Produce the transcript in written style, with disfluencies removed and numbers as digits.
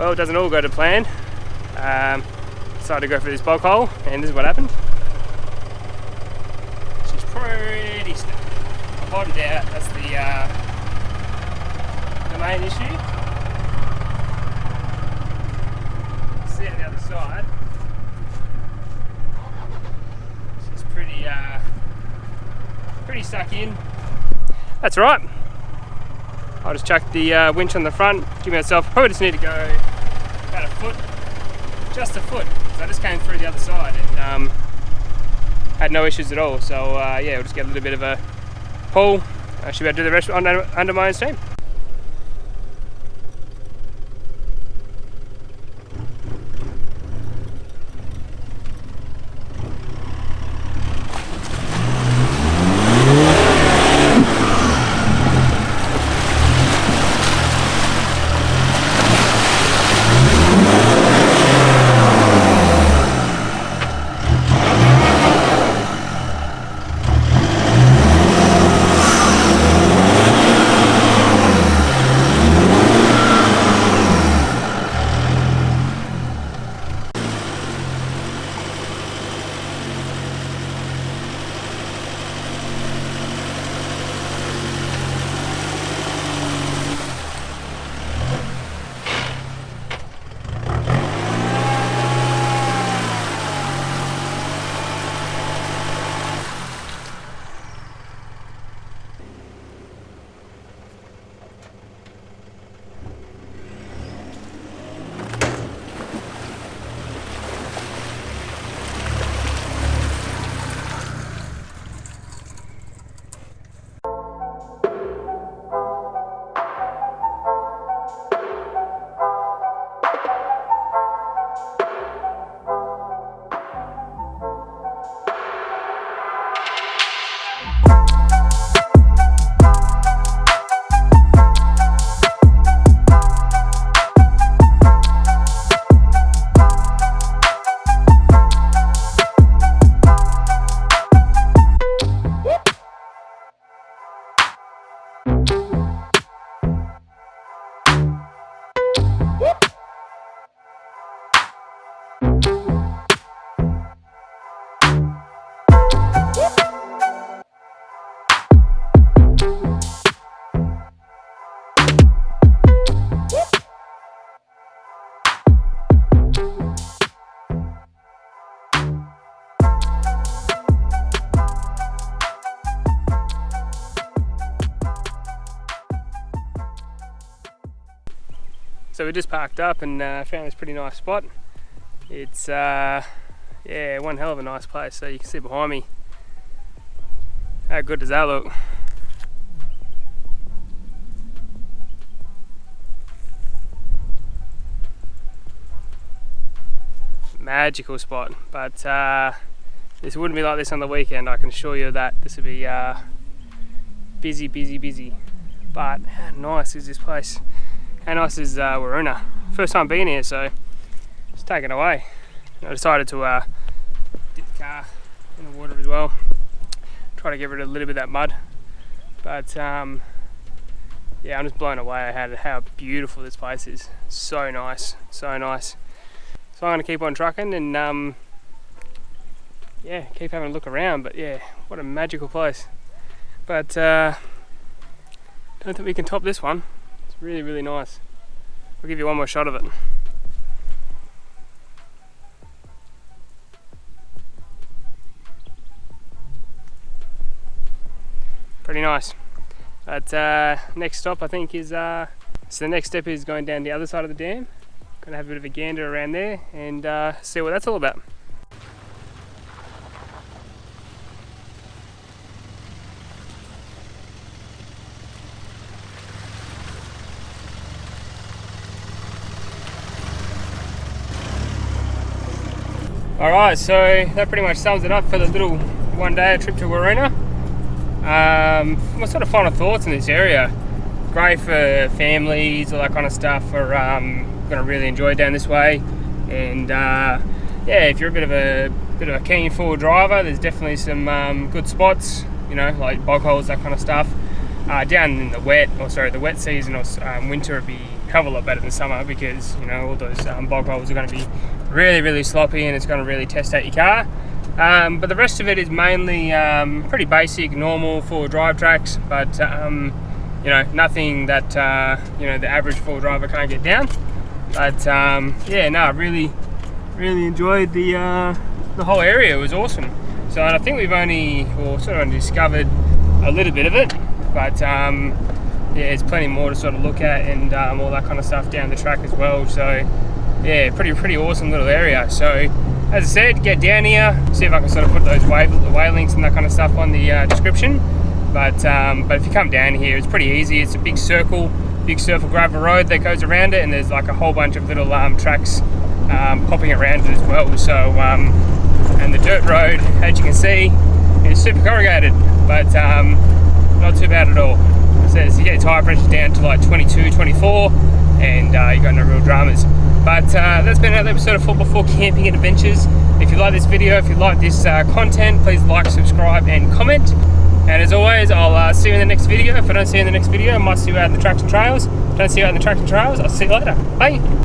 Well, it doesn't all go to plan. Decided to go for this bog hole, and this is what happened. She's pretty stuck. I bottomed out, that's the main issue. See on the other side, she's pretty stuck in. That's right. I'll just chuck the winch on the front, give myself, probably just need to go about a foot, just a foot. So I just came through the other side and had no issues at all. So yeah, we'll just get a little bit of a pull. I should be able to do the rest under my own steam. So we just parked up and found this pretty nice spot. It's yeah, one hell of a nice place. So you can see behind me. How good does that look? Magical spot, but this wouldn't be like this on the weekend, I can assure you of that. This would be busy, busy, busy. But how nice is this place? How nice is Waroona? First time being here, so just taken away. I decided to dip the car in the water as well. Try to get rid of a little bit of that mud. But yeah, I'm just blown away at how beautiful this place is. So nice, so nice. So I'm gonna keep on trucking and yeah, keep having a look around. But yeah, what a magical place. But don't think we can top this one. It's really, really nice. I'll give you one more shot of it. Pretty nice. But next stop I think is, so the next step is going down the other side of the dam. Gonna have a bit of a gander around there and see what that's all about. Alright, so that pretty much sums it up for the little one-day trip to Waroona. My sort of final thoughts in this area. Great for families, all that kind of stuff. We're gonna really enjoy down this way. And yeah, if you're a bit of a keen forward driver, there's definitely some good spots, you know, like bog holes, that kind of stuff. down in the wet season or winter would be a hell of a lot better than summer, because you know all those bog holes are going to be really sloppy and it's going to really test out your car. But the rest of it is mainly pretty basic, normal four-wheel drive tracks, but you know, nothing that you know, the average four-wheel driver can't get down. But yeah, no, I really enjoyed the whole area. It was awesome. So, and I think we've only discovered a little bit of it, but yeah, there's plenty more to sort of look at, and all that kind of stuff down the track as well. So yeah, pretty awesome little area. So as I said, get down here, see if I can sort of put those wave links and that kind of stuff on the description. But if you come down here, it's pretty easy. It's a big circle gravel road that goes around it, and there's like a whole bunch of little tracks popping around it as well. So and the dirt road, as you can see, is super corrugated, but not too bad at all. So you get your tyre pressure down to like 22, 24, and you got no real dramas. But that's been another episode of 4x4 Camping and Adventures. If you like this video, if you like this content, please like, subscribe and comment. And as always, I'll see you in the next video. If I don't see you in the next video, I might see you out in the tracks and trails. If I don't see you out in the tracks and trails, I'll see you later. Bye.